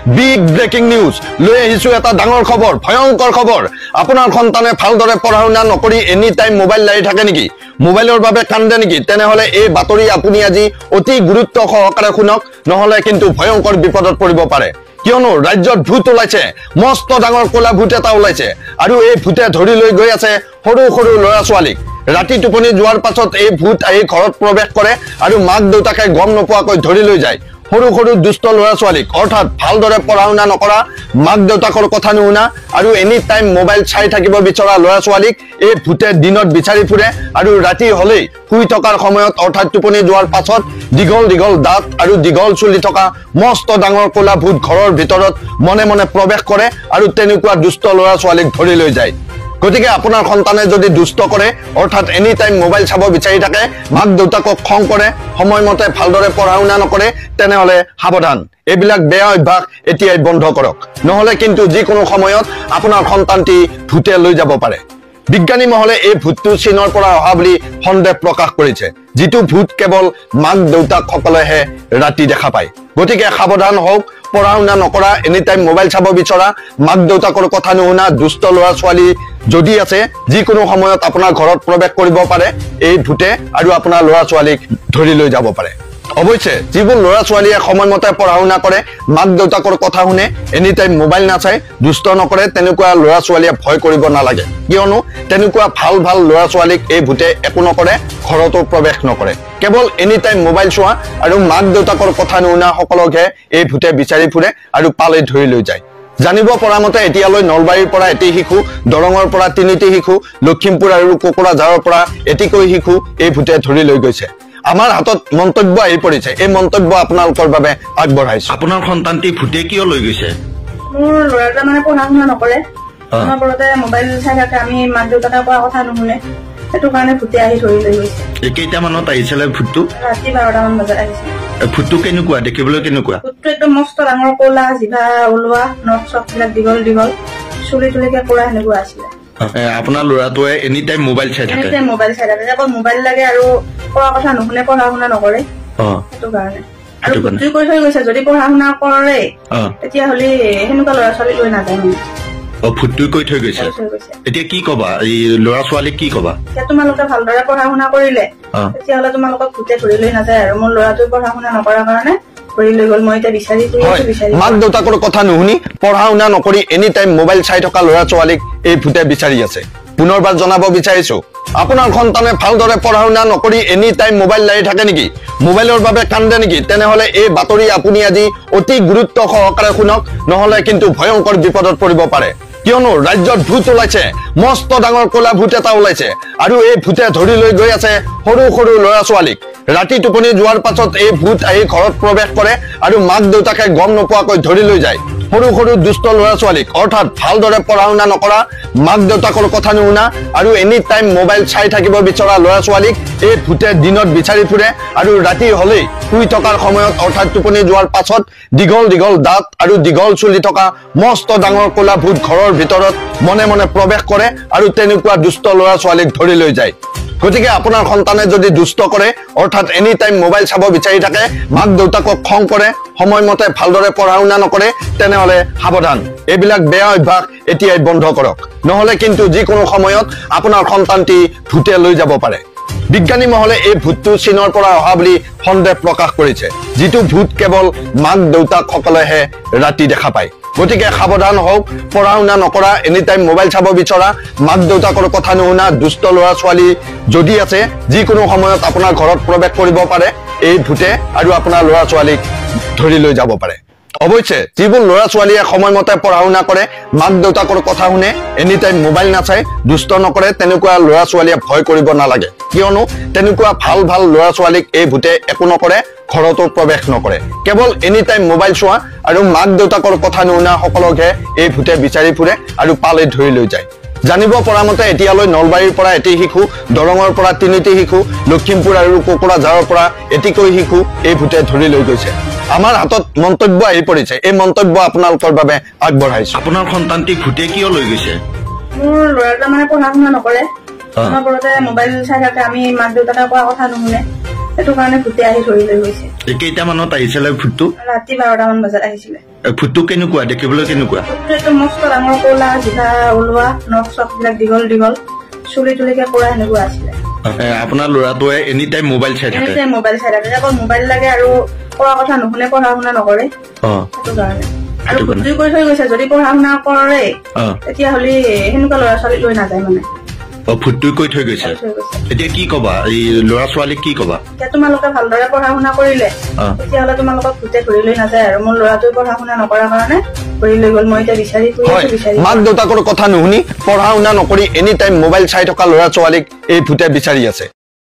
Big breaking news লৈ আহিছো এটা ডাঙৰ খবৰ ভয়ংকৰ খবৰ আপোনাৰ সন্তানে ভালদৰে পঢ়া শুনা নকৰি এনি টাইম মোবাইল লাই থাকে নেকি মোবাইলৰ বাবে কান্দে নেকি তেনেহলে এই বাতৰি আপুনি আজি অতি গুৰুত্ব সহকাৰে শুনক নহলে কিন্তু ভয়ংকৰ বিপদত পৰিব পাৰে কিয়নো ৰাজ্যত ভূত ওলাইছে মস্ত ডাঙৰ কোলা ভূত এটা ওলাইছে আৰু এই ভূতে ধৰি লৈ গৈ আছে সৰু সৰু ল'ৰা ছোৱালীক ৰাতি টোপনি যোৱাৰ পাছত এই ভূত আহি ঘৰত প্ৰৱেশ কৰে আৰু মাক দেউতাকে গম নোপোৱাকৈ ধৰি লৈ যায় সৰু সৰু দুষ্ট ল'ৰা ছোৱালীক অৰ্থাৎ ভালদৰে পঢ়া শুনা নকৰা মাক দেউতাকৰ কথা নুশুনা আৰু এনি টাইম মোবাইল চাই থাকিব বিচৰা ল'ৰা ছোৱালীক এই ভূতে দিনত বিচাৰি ফুৰে আৰু ৰাতি হলেই শুই থকাৰ সময়ত অৰ্থাৎ টোপনি যোৱাৰ পাছত দীঘল দীঘল দাঁত আৰু দীঘল চুলি থকা মস্ত ডাঙৰ কোলা ভূত ঘৰৰ ভিতৰত মনে মনে প্ৰৱেশ কৰে আৰু তেনেকুৱা দুষ্ট ল'ৰা ছোৱালীক ধৰি লৈ যায় গতিকে আপোনাৰ সন্তানে যদি দুষ্ট কৰে অৰ্থাৎ এনি টাইম মোবাইল চাব বিচাৰি থাকে মাক দেউতাকক খং কৰে সময়মতে ভালদৰে পঢ়া শুনা নকৰে তেনেহলে সাৱধান এইবিলাক বেয়া অভ্যাস এতিয়াই বন্ধ কৰক নহলে কিন্তু যিকোনো সময়ত আপোনাৰ সন্তানটি ভূতে লৈ যাব পাৰে বিজ্ঞানী মহলে এই ভূতটো চীনৰ পৰা অহা বুলি সন্দেহ প্ৰকাশ কৰিছে যিটো ভূত কেৱল মাক দেউতাক সকলেহে ৰাতি দেখা পায় গতিকে সাৱধান হওক পঢ়া শুনা নকৰা এনি টাইম মোবাইল চাব বিচৰা মাক দেউতাকৰ কথা নুশুনা দুষ্ট ল'ৰা ছোৱালী যদি আছে যিকোনো সময়ত আপোনাৰ ঘৰত প্ৰৱেশ কৰিব পাৰে এই ভূতে আৰু আপোনাৰ ল'ৰা ছোৱালীক ধৰি লৈ যাব পাৰে অৱশ্যে যিবোৰ ল'ৰা ছোৱালীয়ে সময়মতে পঢ়া শুনা কৰে মাক দেউতাকৰ কথা শুনে এনি টাইম মোবাইল নাচায় দুষ্ট নকৰে তেনেকুৱা ল'ৰা ছোৱালীয়ে ভয় কৰিব নালাগে কিয়নো তেনেকুৱা ভাল ভাল ল'ৰা ছোৱালীক এই ভূতে একো নকৰে ঘৰতো প্ৰৱেশ নকৰে কেৱল এনি টাইম মোবাইল চোৱা আৰু মাক দেউতাকৰ কথা নুশুনা সকলকহে এই ভূতে বিচাৰি ফুৰে আৰু পালে ধৰি লৈ যায় জানিব পৰা মতে এতিয়ালৈ নলবাৰীৰ পৰা এটি শিশু দৰঙৰ পৰা তিনিটি শিশু লখিমপুৰ আৰু কোকৰাঝাৰৰ পৰা এটিকৈ শিশু এই ভূতে ধৰি লৈ গৈছে আমাৰ হাতত মন্তব্য আহি পৰিছে এই মন্তব্য আপোনালোকৰ বাবে আগবঢ়াইছো আপোনাৰ সন্তানটি ভূতে কিয় লৈ গৈছে মোৰ ল'ৰাটা মানে পঢ়া শুনা নকৰে অনবৰতে মোবাইল চাই থাকে আমি মাক দেউতাকে কোৱা কথা নুশুনে সেইটো কাৰণে ভূতে আহি ধৰি লৈ গৈছে কেইটামানত আহিছিলে ভূতটো ৰাতি 12টা মান বজাত আহিছে ভূতটো কেনেকুৱা দেখিবলৈ কেনেকুৱা ভূতটো একদম মস্ত ডাঙৰ ক'লা জিভা ওলোৱা নখ চখবিলাক দীঘল দীঘল চুলি তুলিকে ক'লা সেনেকুৱা আছিলে আপোনাৰ ল'ৰাটোৱে এনি টাইম মোবাইল চাই থাকে অকল মোবাইল লাগে আৰু কোৱা কথা নুশুনে পঢ়া শুনা নকৰে সেইটো কাৰণে আৰু ভূতটো কৈ থৈ গৈছে যদি পঢ়া শুনা কৰে তেতিয়াহ'লে সেনেকুৱা ল'ৰা ছোৱালী লৈ নাযায় ভূতটো কৈ থৈ গৈছে এতিয়া কি কবা এই ল'ৰা ছোৱালীক কি কবা তোমালোকে ভালদৰে পঢ়া শুনা কৰিলে তেতিয়াহ'লে তোমালোকক ভূতে ধৰি লৈ নাযায় আৰু মোৰ ল'ৰাটোৱে পঢ়া শুনা নকৰাৰ কাৰণে মাক দেউতাকৰ কথা নুশুনি পঢ়া শুনা নকৰি এনি টাইম মোবাইল চাই থকা ল'ৰা ছোৱালীক এই ভূতে বিচাৰি আছে পুনৰবাৰ জনাব বিচাৰিছো আপোনাৰ সন্তানে ভালদৰে পঢ়া শুনা নকৰি এনি টাইম মোবাইল লাই থাকে নেকি মোবাইলৰ বাবে কান্দে নেকি তেনেহলে এই বাতৰি আপুনি আজি অতি গুৰুত্ব সহকাৰে শুনক নহলে কিন্তু ভয়ংকৰ বিপদত পৰিব পাৰে কিয়নো ৰাজ্যত ভূত ওলাইছে মস্ত ডাঙৰ কোলা ভূত এটা ওলাইছে আৰু এই ভূতে ধৰি লৈ গৈ আছে সৰু সৰু ল'ৰা ছোৱালীক ৰাতি টোপনি যোৱাৰ পাছত এই ভূত আহি ঘৰত প্ৰৱেশ কৰে আৰু মাক দেউতাকে গম নোপোৱাকৈ ধৰি লৈ যায় সৰু সৰু দুষ্ট ল'ৰা ছোৱালীক অৰ্থাৎ ভালদৰে পঢ়া শুনা নকৰা মাক দেউতাকৰ কথা নুশুনা আৰু এনি টাইম মোবাইল চাই থাকিব বিচৰা ল'ৰা ছোৱালীক এই ভূতে দিনত বিচাৰি ফুৰে আৰু ৰাতি হলেই শুই থকাৰ সময়ত অৰ্থাৎ টোপনি যোৱাৰ পাছত দীঘল দীঘল দাঁত আৰু দীঘল চুলি থকা মস্ত ডাঙৰ কোলা ভূত ঘৰৰ ভিতৰত মনে মনে প্ৰৱেশ কৰে আৰু তেনেকুৱা দুষ্ট ল'ৰা ছোৱালীক ধৰি লৈ যায় গতিকে আপোনাৰ সন্তানে যদি দুষ্ট কৰে অৰ্থাৎ এনি টাইম মোবাইল চাব বিচাৰি থাকে মাক দেউতাকক খং কৰে সময়মতে ভালদৰে পঢ়া শুনা নকৰে তেনেহলে সাৱধান এইবিলাক বেয়া অভ্যাস এতিয়াই বন্ধ কৰক নহলে কিন্তু যিকোনো সময়ত আপোনাৰ সন্তানটি ভূতে লৈ যাব পাৰে বিজ্ঞানী মহলে এই ভূতটো চীনৰ পৰা অহা বুলি সন্দেহ প্ৰকাশ কৰিছে যিটো ভূত কেৱল মাক দেউতাক সকলেহে ৰাতি দেখা পায় গতিকে সাৱধান হওক পঢ়া শুনা নকৰা এনি টাইম মোবাইল চাব বিচৰা মাক দেউতাকৰ কথা নুশুনা দুষ্ট ল'ৰা ছোৱালী যদি আছে যিকোনো সময়ত আপোনাৰ ঘৰত প্ৰৱেশ কৰিব পাৰে এই ভূতে আৰু আপোনাৰ ল'ৰা ছোৱালীক ধৰি লৈ যাব পাৰে অৱশ্যে যিবোৰ ল'ৰা ছোৱালীয়ে সময়মতে পঢ়া শুনা কৰে মাক দেউতাকৰ কথা শুনে এনি টাইম মোবাইল নাচায় দুষ্ট নকৰে তেনেকুৱা ল'ৰা ছোৱালীয়ে ভয় কৰিব নালাগে কিয়নো তেনেকুৱা ভাল ভাল ল'ৰা ছোৱালীক এই ভূতে একো নকৰে ঘৰতো প্ৰৱেশ নকৰে কেৱল এনি টাইম মোবাইল চোৱা আৰু মাক দেউতাকৰ কথা নুশুনা সকলকহে এই ভূতে বিচাৰি ফুৰে আৰু পালে ধৰি লৈ যায় জানিব পৰা মতে এতিয়ালৈ নলবাৰীৰ পৰা এটি শিশু দৰঙৰ পৰা তিনিটি শিশু লখিমপুৰ আৰু কোকৰাঝাৰৰ পৰা এটিকৈ শিশু এই ভূতে ধৰি লৈ গৈছে আমাৰ হাতত মন্তব্য আহি পৰিছে এই মন্তব্য আপোনালোকৰ বাবে আগবঢ়াইছো আপোনাৰ সন্তানটি ভূতে কিয় লৈ গৈছে মোৰ ল'ৰাটা মানে পঢ়া শুনা নকৰে অনবৰতে মোবাইল চাই থাকে আমি মাক দেউতাকে কোৱা কথা নুশুনে সেইটো কাৰণে ভূতে আহি ধৰি লৈ গৈছে। কেইটামানত আহিছিলে ভূতটো? ৰাতি 12টামান বজাত আহিছিলে। ভূতটো কেনেকুৱা দেখিবলৈ কেনেকুৱা? ভূতটো মস্ত ডাঙৰ ক'লা জিভা ওলোৱা নখ চখ বিলাক দীঘল দীঘল চুলি তুলিকে পৰা সেনেকুৱা আছিলে। আপোনাৰ ল'ৰাটোৱে এনি টাইম মোবাইল চাই থাকে? মোবাইল চাই থাকে, অকল মোবাইল লাগে আৰু পঢ়া কথা নুশুনে, পঢ়া শুনা নকৰে। সেইটো কাৰণে আৰু ভূতি কৰি থৈ গৈছে, যদি পঢ়া শুনা কৰে তেতিয়াহ'লে সেনেকুৱা ল'ৰা ছোৱালী লৈ নাযায় মানে। ভূতটো কৈ থৈ গৈছে। এতিয়া কি কবা এই ল'ৰা ছোৱালীক কি কবা? এতিয়া তোমালোকে ভালদৰে পঢ়া শুনা কৰিলে তেতিয়াহ'লে তোমালোকক ভূতে ধৰি লৈ নাযায় আৰু। মোৰ ল'ৰাটোৱে পঢ়া শুনা নকৰাৰ কাৰণে ধৰি লৈ গ'ল। মই এতিয়া বিচাৰি মাক দেউতাকৰ কথা নুশুনি পঢ়া শুনা নকৰি এনি টাইম মোবাইল চাই থকা ল'ৰা ছোৱালীক এই ভূতে বিচাৰি আছে।